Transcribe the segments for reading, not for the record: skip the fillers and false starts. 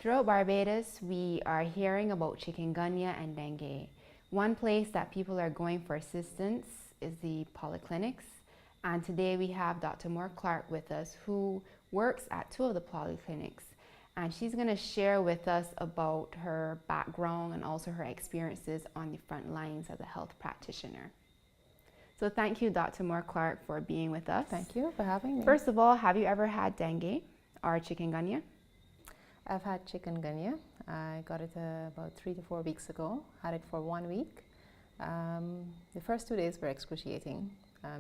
Throughout Barbados, we are hearing about chikungunya and dengue. One place that people are going for assistance is the polyclinics. And today we have Dr. Moore-Clarke with us, who works at 2 of the polyclinics. And she's going to share with us about her background and also her experiences on the front lines as a health practitioner. So thank you, Dr. Moore-Clarke, for being with us. Thank you for having me. First of all, have you ever had dengue or chikungunya? I've had chikungunya. I got it about 3 to 4 weeks ago. Had it for 1 week. The first 2 days were excruciating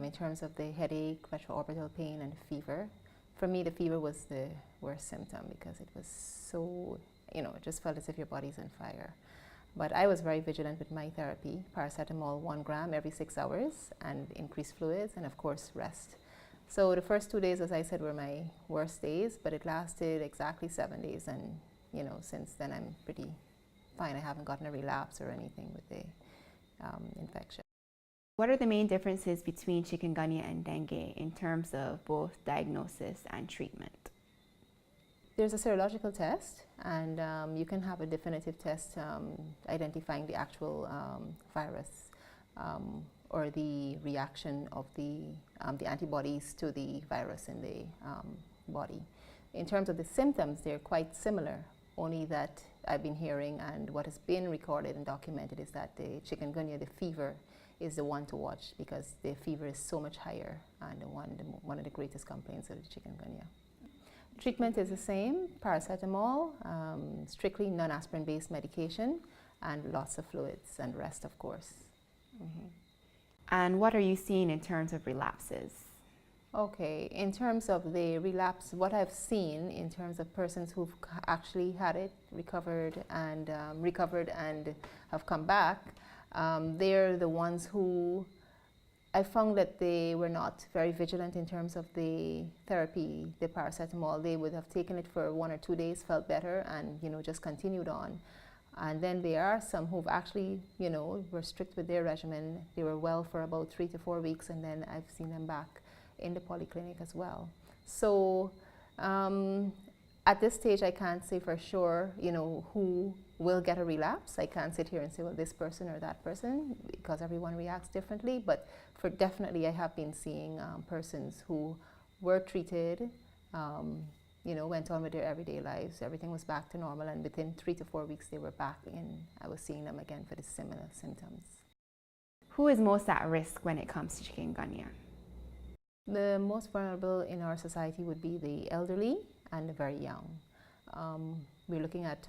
in terms of the headache, retroorbital pain, and fever. For me, the fever was the worst symptom because it was so, it just felt as if your body's on fire. But I was very vigilant with my therapy, paracetamol 1 gram every 6 hours, and increased fluids, and of course rest. So the first 2 days, as I said, were my worst days, but it lasted exactly 7 days, and since then I'm pretty fine. I haven't gotten a relapse or anything with the infection. What are the main differences between chikungunya and dengue in terms of both diagnosis and treatment? There's a serological test, and you can have a definitive test identifying the actual virus or the reaction of the antibodies to the virus in the body. In terms of the symptoms, they're quite similar, only that I've been hearing and what has been recorded and documented is that the chikungunya, the fever, is the one to watch because the fever is so much higher and one of the greatest complaints of the chikungunya. Treatment is the same, paracetamol, strictly non-aspirin based medication, and lots of fluids and rest, of course. Mm-hmm. And what are you seeing in terms of relapses? Okay, in terms of the relapse, what I've seen in terms of persons who've actually had it, recovered and have come back, they're the ones who I found that they were not very vigilant in terms of the therapy, the paracetamol. They would have taken it for 1 or 2 days, felt better, and just continued on. And then there are some who've actually, were strict with their regimen. They were well for about 3 to 4 weeks, and then I've seen them back in the polyclinic as well. So at this stage, I can't say for sure, who will get a relapse. I can't sit here and say, well, this person or that person, because everyone reacts differently. But for definitely, I have been seeing persons who were treated, went on with their everyday lives. Everything was back to normal, and within 3 to 4 weeks, they were back in. I was seeing them again for the similar symptoms. Who is most at risk when it comes to chikungunya? The most vulnerable in our society would be the elderly and the very young. We're looking at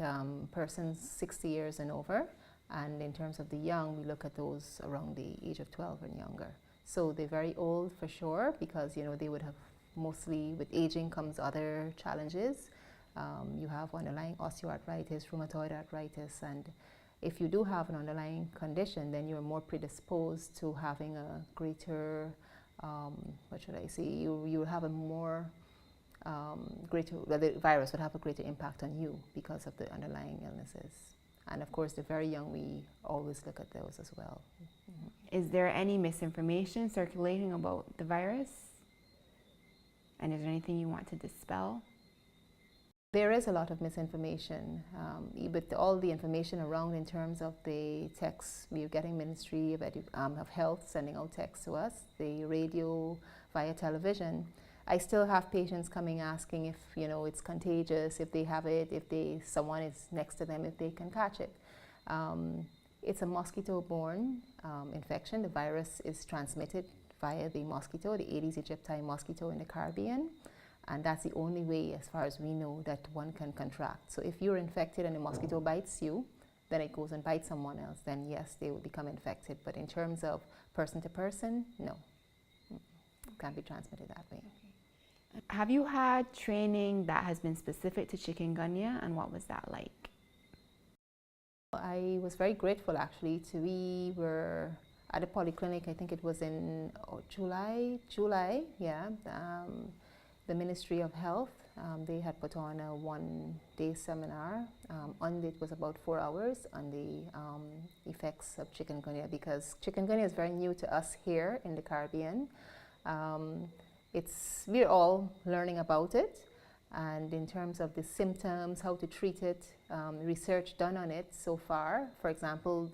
persons 60 years and over, and in terms of the young, we look at those around the age of 12 and younger. So they're very old for sure, because they would have mostly, with aging comes other challenges. You have underlying osteoarthritis, rheumatoid arthritis, and if you do have an underlying condition, then you're more predisposed to having a greater, you have a more the virus would have a greater impact on you because of the underlying illnesses. And of course, the very young, we always look at those as well. Mm-hmm. Is there any misinformation circulating about the virus? And is there anything you want to dispel? There is a lot of misinformation, but all the information around in terms of the texts, we're getting Ministry of Health sending out texts to us, the radio, via television. I still have patients coming asking if it's contagious, if they have it, if someone is next to them, if they can catch it. It's a mosquito-borne infection. The virus is transmitted via the mosquito, the Aedes aegypti mosquito in the Caribbean, and that's the only way, as far as we know, that one can contract. So if you're infected and the mosquito bites you, then it goes and bites someone else, then yes, they will become infected. But in terms of person to person, no, it can't be transmitted that way. Have you had training that has been specific to chikungunya, and what was that like? I was very grateful, actually. We were at a polyclinic, I think it was in July, yeah. The Ministry of Health, they had put on a 1-day seminar. It was about 4 hours on the effects of chikungunya, because chikungunya is very new to us here in the Caribbean. We're all learning about it, And in terms of the symptoms, how to treat it, research done on it so far. For example,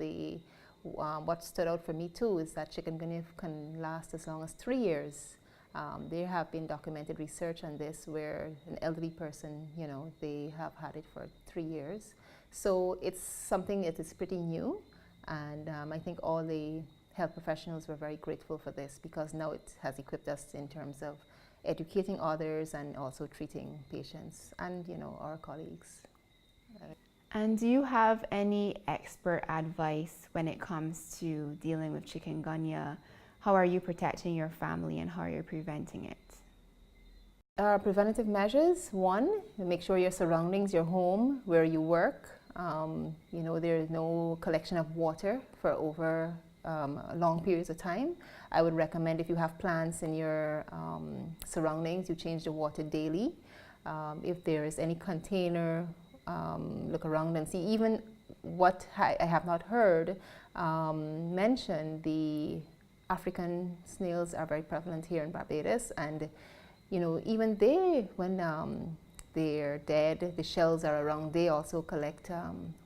what stood out for me too is that chikungunya can last as long as 3 years. There have been documented research on this where an elderly person, they have had it for 3 years. So it's something that is pretty new, and I think all the health professionals were very grateful for this, because now it has equipped us in terms of educating others and also treating patients and our colleagues. And do you have any expert advice when it comes to dealing with chikungunya? How are you protecting your family and how are you preventing it? Preventative measures: one, make sure your surroundings, your home, where you work, there is no collection of water for over long periods of time. I would recommend, if you have plants in your surroundings, you change the water daily. If there is any container, look around and see. Even what I have not heard mentioned, the African snails are very prevalent here in Barbados, and even they, when they're dead, the shells are around, they also collect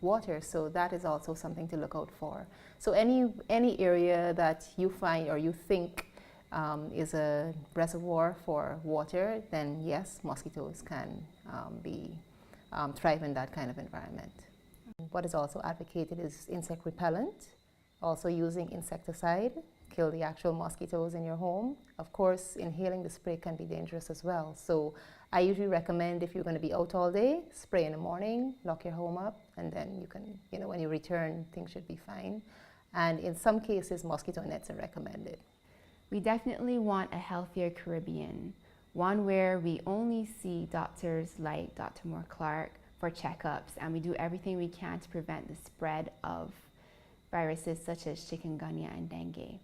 water, so that is also something to look out for. So any area that you find or you think is a reservoir for water, then yes, mosquitoes can thrive in that kind of environment. What is also advocated is insect repellent, also using insecticide, kill the actual mosquitoes in your home. Of course, inhaling the spray can be dangerous as well. So I usually recommend, if you're going to be out all day, spray in the morning, lock your home up, and then you can, when you return, things should be fine. And in some cases, mosquito nets are recommended. We definitely want a healthier Caribbean, one where we only see doctors like Dr. Moore-Clarke for checkups, and we do everything we can to prevent the spread of viruses such as chikungunya and dengue.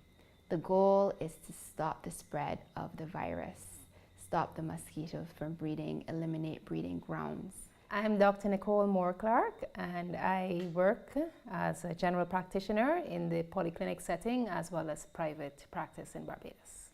The goal is to stop the spread of the virus, stop the mosquitoes from breeding, eliminate breeding grounds. I'm Dr. Nicole Moore-Clarke, and I work as a general practitioner in the polyclinic setting as well as private practice in Barbados.